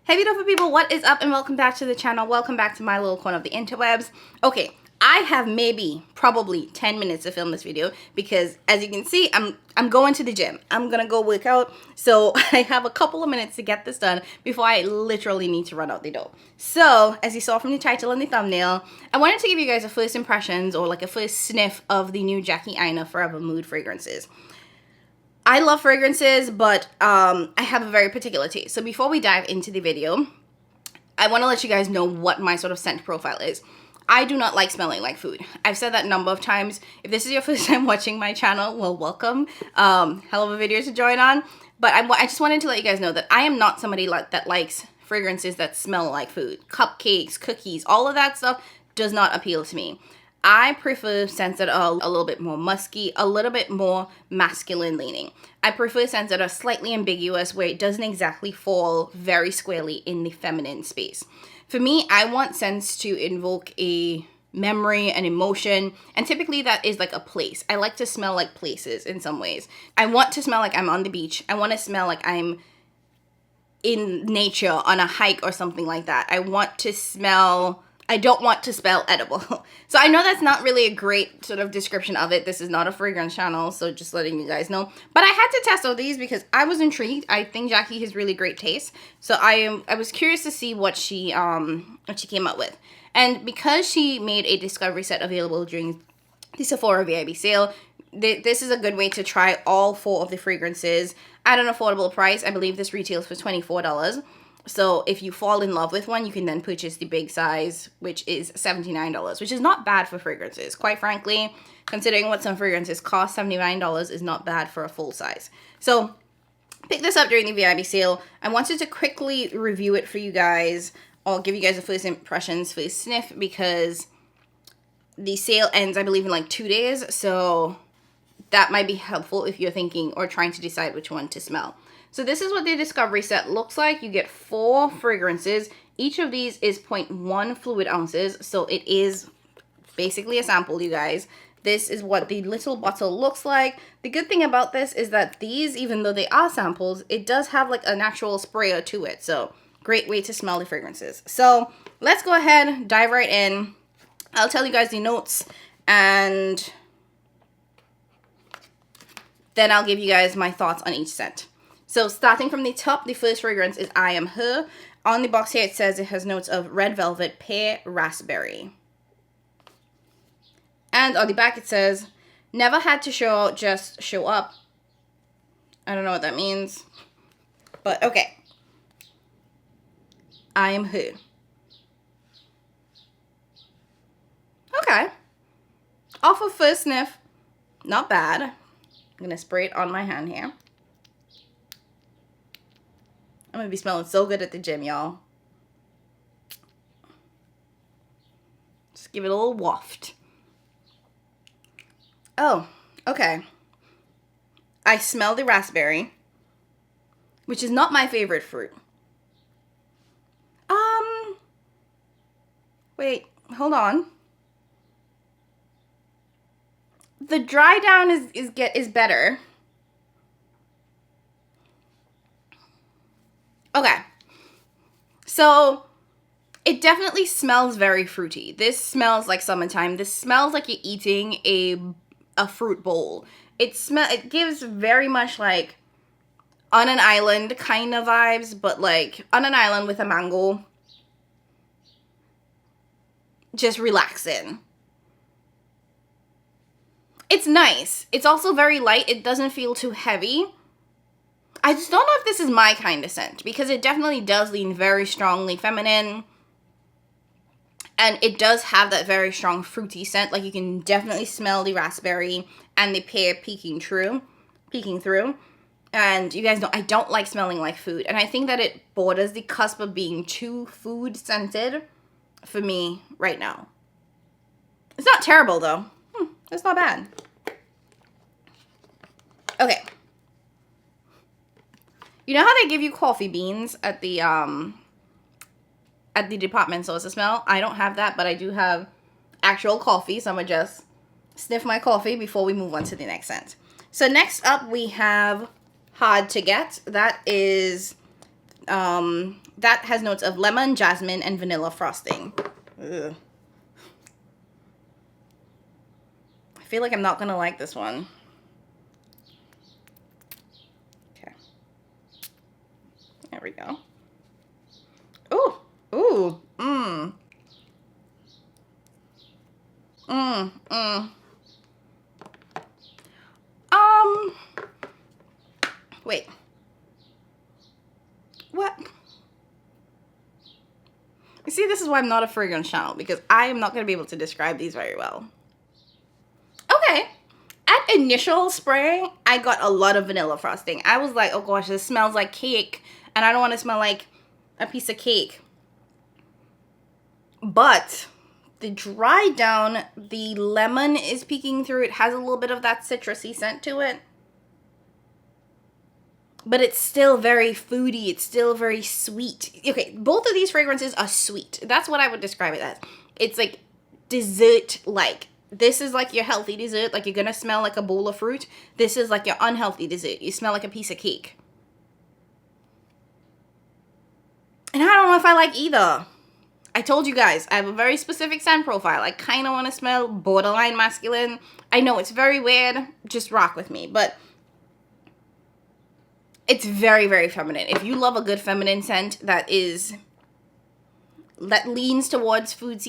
Hey beautiful people, what is up and welcome back to the channel. Welcome back to my little corner of the interwebs. Okay, I have probably 10 minutes to film this video because as you can see, I'm going to the gym. I'm gonna go work out. So I have a couple of minutes to get this done before I literally need to run out the door. So as you saw from the title and the thumbnail, I wanted to give you guys a first impressions or like a first sniff of the new Jackie Aina Forever Mood fragrances. I love fragrances, but I have a very particular taste. So before we dive into the video, I want to let you guys know what my sort of scent profile is. I do not like smelling like food. I've said that a number of times. If this is your first time watching my channel, well, welcome. Hell of a video to join on. But I just wanted to let you guys know that I am not somebody that likes fragrances that smell like food. Cupcakes, cookies, all of that stuff does not appeal to me. I prefer scents that are a little bit more musky, a little bit more masculine leaning. I prefer scents that are slightly ambiguous where it doesn't exactly fall very squarely in the feminine space. For me, I want scents to invoke a memory, an emotion, and typically that is like a place. I like to smell like places in some ways. I want to smell like I'm on the beach. I want to smell like I'm in nature on a hike or something like that. I don't want to smell edible. So I know that's not really a great sort of description of it. This is not a fragrance channel, so just letting you guys know. But I had to test all these because I was intrigued. I think Jackie has really great taste. So I was curious to see what she came up with. And because she made a discovery set available during the Sephora VIB sale, this is a good way to try all 4 of the fragrances at an affordable price. I believe this retails for $24. So if you fall in love with one, you can then purchase the big size, which is $79, which is not bad for fragrances. Quite frankly, considering what some fragrances cost, $79 is not bad for a full size. So pick this up during the VIB sale. I wanted to quickly review it for you guys. I'll give you guys a first impressions, first sniff, because the sale ends, I believe, in like 2 days. So that might be helpful if you're thinking or trying to decide which one to smell. So this is what the discovery set looks like. You get 4 fragrances. Each of these is 0.1 fluid ounces. So it is basically a sample, you guys. This is what the little bottle looks like. The good thing about this is that these, even though they are samples, it does have like an actual sprayer to it. So great way to smell the fragrances. So let's go ahead, dive right in. I'll tell you guys the notes and then I'll give you guys my thoughts on each scent. So starting from the top, the first fragrance is I Am Her. On the box here, it says it has notes of red velvet, pear, raspberry. And on the back, it says, never had to show out, just show up. I don't know what that means, but okay. I Am Her. Okay. Off of first sniff, not bad. I'm going to spray it on my hand here. I'm gonna be smelling so good at the gym, y'all. Just give it a little waft. Oh, okay. I smell the raspberry, which is not my favorite fruit. Wait, hold on. The dry down is better. Okay, so it definitely smells very fruity. This smells like summertime. This smells like you're eating a fruit bowl. It gives very much like on an island kind of vibes, but like on an island with a mango. Just relaxing. It's nice. It's also very light. It doesn't feel too heavy. I just don't know if this is my kind of scent because it definitely does lean very strongly feminine. And it does have that very strong fruity scent. Like you can definitely smell the raspberry and the pear peeking through. And you guys know I don't like smelling like food. And I think that it borders the cusp of being too food scented for me right now. It's not terrible though. It's not bad. Okay. You know how they give you coffee beans at the department stores to smell? I don't have that, but I do have actual coffee, so I'm gonna just sniff my coffee before we move on to the next scent. So next up we have Hard to Get. That is That has notes of lemon, jasmine, and vanilla frosting. Ugh. I feel like I'm not gonna like this one. Okay. There we go. Ooh. Ooh. Mmm. Mmm. Mmm. Wait. What? You see, this is why I'm not a fragrance channel, because I am not going to be able to describe these very well. Okay. At initial spray, I got a lot of vanilla frosting. I was like, oh gosh, this smells like cake, and I don't want to smell like a piece of cake. But the dry down, the lemon is peeking through. It has a little bit of that citrusy scent to it. But it's still very foody. It's still very sweet. Okay, both of these fragrances are sweet. That's what I would describe it as. It's like dessert-like. This is like your healthy dessert. Like you're going to smell like a bowl of fruit. This is like your unhealthy dessert. You smell like a piece of cake. And I don't know if I like either. I told you guys, I have a very specific scent profile. I kind of want to smell borderline masculine. I know it's very weird. Just rock with me. But it's very, very feminine. If you love a good feminine scent that leans towards food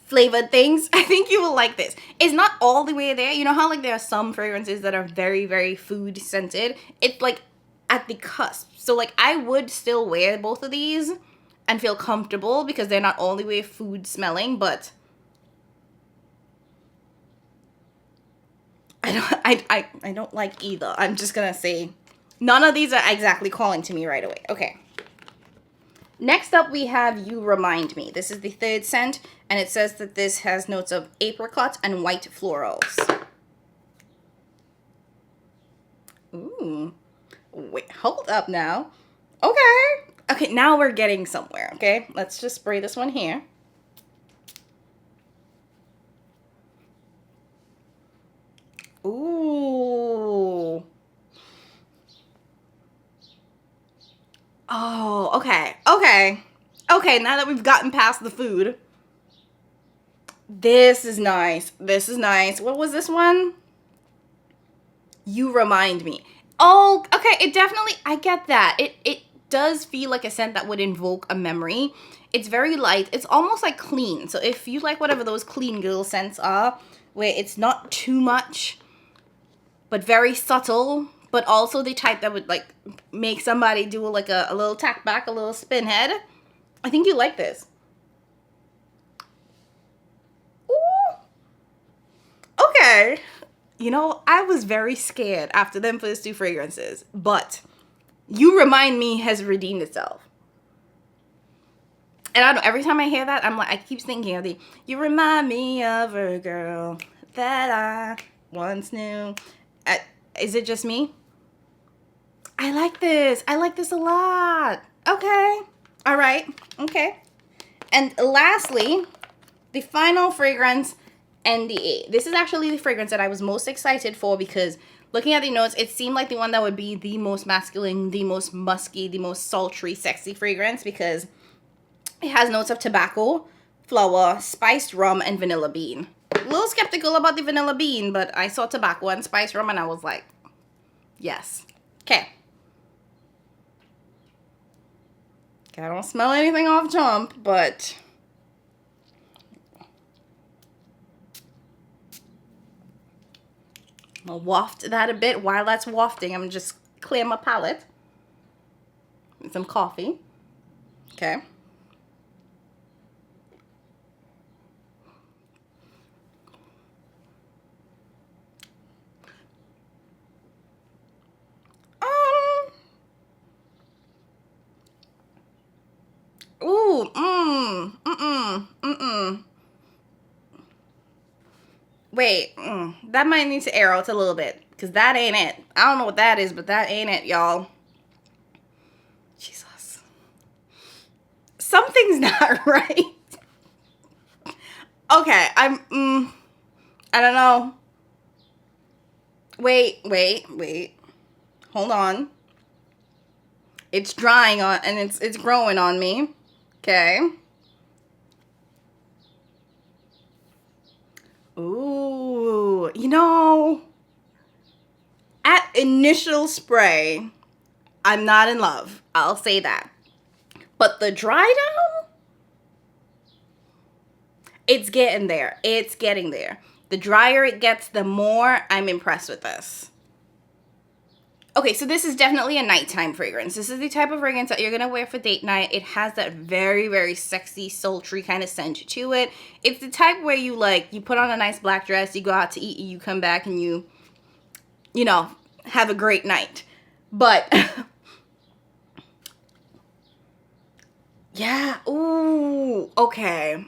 flavored things, I think you will like this. It's not all the way there. You know how like there are some fragrances that are very, very food scented? It's like at the cusp. So like I would still wear both of these and feel comfortable because they're not all the way food smelling, but I don't like either. I'm just gonna say none of these are exactly calling to me right away. Okay. Next up we have You Remind Me. This is the third scent, and it says that this has notes of apricot and white florals. Ooh. Wait, hold up now. Okay. Okay, now we're getting somewhere, okay? Let's just spray this one here. Ooh. Oh, okay. Okay. Okay, now that we've gotten past the food. This is nice. This is nice. What was this one? You Remind Me. Oh, okay. It definitely, I get that. It does feel like a scent that would invoke a memory. It's very light. It's almost like clean. So if you like whatever those clean girl scents are, where it's not too much, but very subtle, but also the type that would like make somebody do like a little tack back, a little spin head, I think you like this. Ooh. Okay. You know, I was very scared after them first two fragrances, but You Remind Me has redeemed itself. And I don't know, every time I hear that, I'm like, I keep thinking of the, you remind me of a girl that I once knew. Is it just me? I like this. I like this a lot. Okay. All right. Okay. And lastly, the final fragrance, NDA. This is actually the fragrance that I was most excited for because looking at the notes, it seemed like the one that would be the most masculine, the most musky, the most sultry, sexy fragrance because it has notes of tobacco, flower, spiced rum, and vanilla bean. A little skeptical about the vanilla bean, but I saw tobacco and spiced rum and I was like, yes. Okay. I don't smell anything off jump, but I'll waft that a bit. While that's wafting, I'm just clear my palate with some coffee. Okay. Ooh, Wait, that might need to air out a little bit, because that ain't it. I don't know what that is, but that ain't it, y'all. Jesus. Something's not right. Okay, I don't know. Wait. Hold on. It's drying on, and it's growing on me. Okay. Ooh, you know, at initial spray, I'm not in love. I'll say that. But the dry down, it's getting there. It's getting there. The drier it gets, the more I'm impressed with this. Okay, so this is definitely a nighttime fragrance. This is the type of fragrance that you're going to wear for date night. It has that very, very sexy, sultry kind of scent to it. It's the type where you put on a nice black dress, you go out to eat, you come back and you know, have a great night. But, yeah, ooh, okay.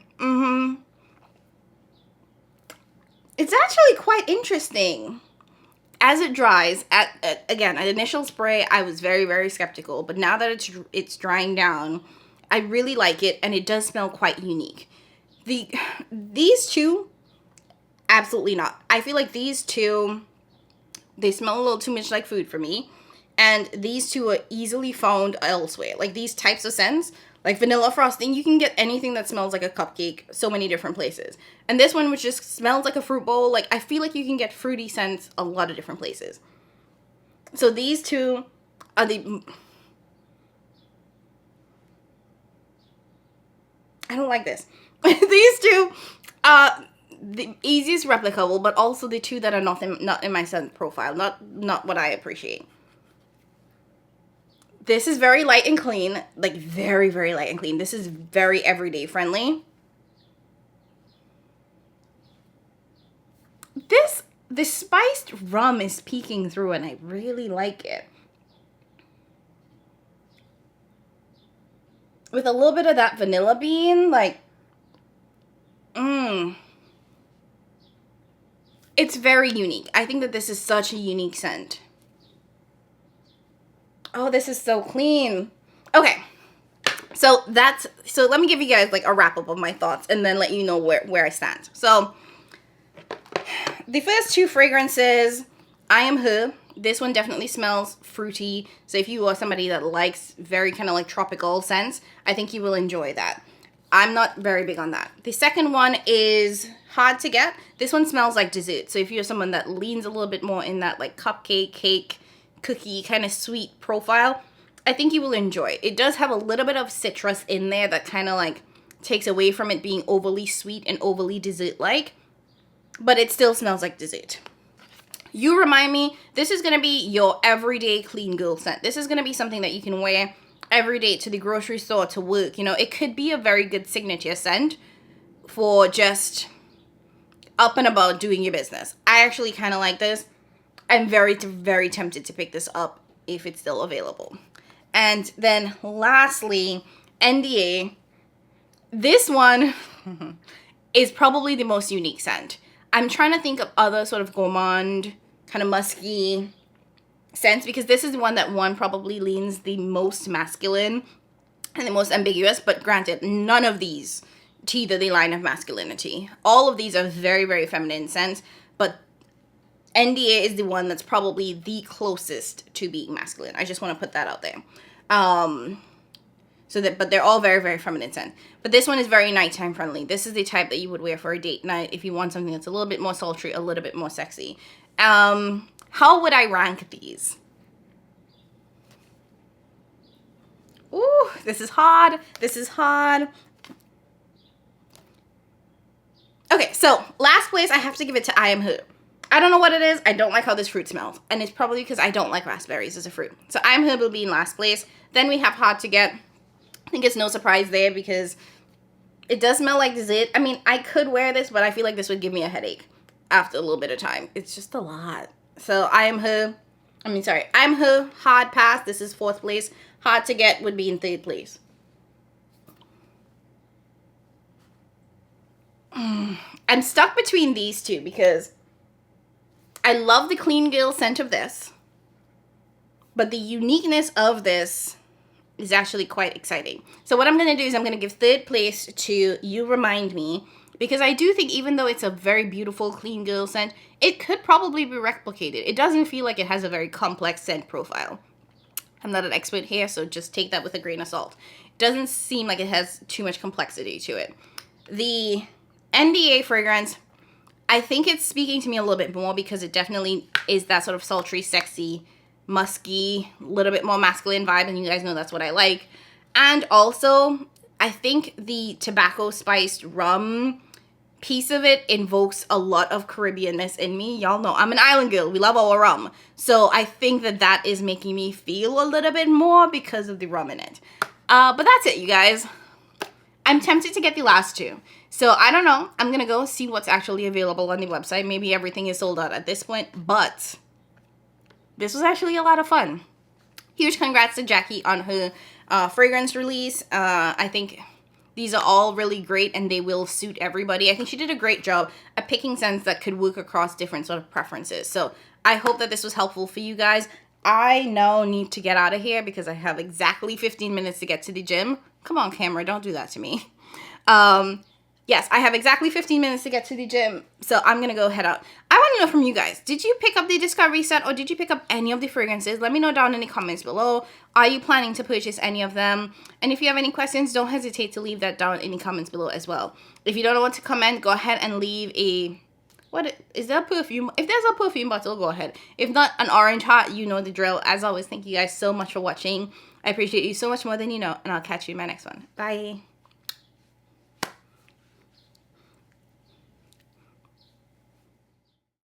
It's actually quite interesting. As it dries, again, at initial spray, I was very, very skeptical. But now that it's drying down, I really like it. And it does smell quite unique. These two, absolutely not. I feel like these two, they smell a little too much like food for me. And these two are easily found elsewhere. Like these types of scents, like vanilla frosting, you can get anything that smells like a cupcake so many different places. And this one, which just smells like a fruit bowl, like I feel like you can get fruity scents a lot of different places. So these two are the... I don't like this. These two are the easiest replicable, but also the two that are not in my scent profile. Not what I appreciate. This is very light and clean, like very, very light and clean. This is very everyday friendly. The spiced rum is peeking through and I really like it. With a little bit of that vanilla bean, like, it's very unique. I think that this is such a unique scent. Oh, this is so clean. Okay. So let me give you guys like a wrap up of my thoughts and then let you know where I stand. So the first two fragrances, I Am Her. This one definitely smells fruity. So if you are somebody that likes very kind of like tropical scents, I think you will enjoy that. I'm not very big on that. The second one is Hard to Get. This one smells like dessert. So if you're someone that leans a little bit more in that like cupcake, cake, cookie kind of sweet profile, I think you will enjoy. It does have a little bit of citrus in there that kind of like takes away from it being overly sweet and overly dessert-like, but it still smells like dessert. You Remind Me, this is going to be your everyday clean girl scent. This is going to be something that you can wear every day to the grocery store, to work. You know, it could be a very good signature scent for just up and about doing your business. I actually kind of like this. I'm very, very tempted to pick this up if it's still available. And then lastly, NDA. This one is probably the most unique scent. I'm trying to think of other sort of gourmand, kind of musky scents, because this is the one that probably leans the most masculine and the most ambiguous. But granted, none of these teeter the line of masculinity. All of these are very, very feminine scents, but NDA is the one that's probably the closest to being masculine. I just want to put that out there. But they're all very, very feminine scent. But this one is very nighttime friendly. This is the type that you would wear for a date night if you want something that's a little bit more sultry, a little bit more sexy. How would I rank these? Ooh, this is hard. This is hard. Okay, so last place, I have to give it to I Am Her. I don't know what it is. I don't like how this fruit smells. And it's probably because I don't like raspberries as a fruit. So I Am Her will be in last place. Then we have Hard to Get. I think it's no surprise there because it does smell like dessert. I mean, I could wear this, but I feel like this would give me a headache after a little bit of time. It's just a lot. So I Am Her, Hard Pass. This is fourth place. Hard to Get would be in third place. I'm stuck between these two because I love the clean girl scent of this, but the uniqueness of this is actually quite exciting. So what I'm going to do is I'm going to give third place to You Remind Me, because I do think even though it's a very beautiful clean girl scent, it could probably be replicated. It doesn't feel like it has a very complex scent profile. I'm not an expert here, so just take that with a grain of salt. Doesn't seem like it has too much complexity to it. The NDA fragrance, I think it's speaking to me a little bit more because it definitely is that sort of sultry, sexy, musky, little bit more masculine vibe, and you guys know that's what I like. And also, I think the tobacco spiced rum piece of it invokes a lot of Caribbeanness in me. Y'all know I'm an island girl. We love our rum. So I think that that is making me feel a little bit more because of the rum in it. But that's it, you guys. I'm tempted to get the last two. So I don't know. I'm going to go see what's actually available on the website. Maybe everything is sold out at this point. But this was actually a lot of fun. Huge congrats to Jackie on her fragrance release. I think these are all really great and they will suit everybody. I think she did a great job at picking scents that could work across different sort of preferences. So I hope that this was helpful for you guys. I now need to get out of here because I have exactly 15 minutes to get to the gym. Come on, camera, don't do that to me. Yes, I have exactly 15 minutes to get to the gym, so I'm going to go head out. I want to know from you guys, did you pick up the Discovery set or did you pick up any of the fragrances? Let me know down in the comments below. Are you planning to purchase any of them? And if you have any questions, don't hesitate to leave that down in the comments below as well. If you don't know what to comment, go ahead and leave a... What is there a perfume? If there's a perfume bottle, go ahead. If not, an orange heart, you know the drill. As always, thank you guys so much for watching. I appreciate you so much more than you know, and I'll catch you in my next one. Bye.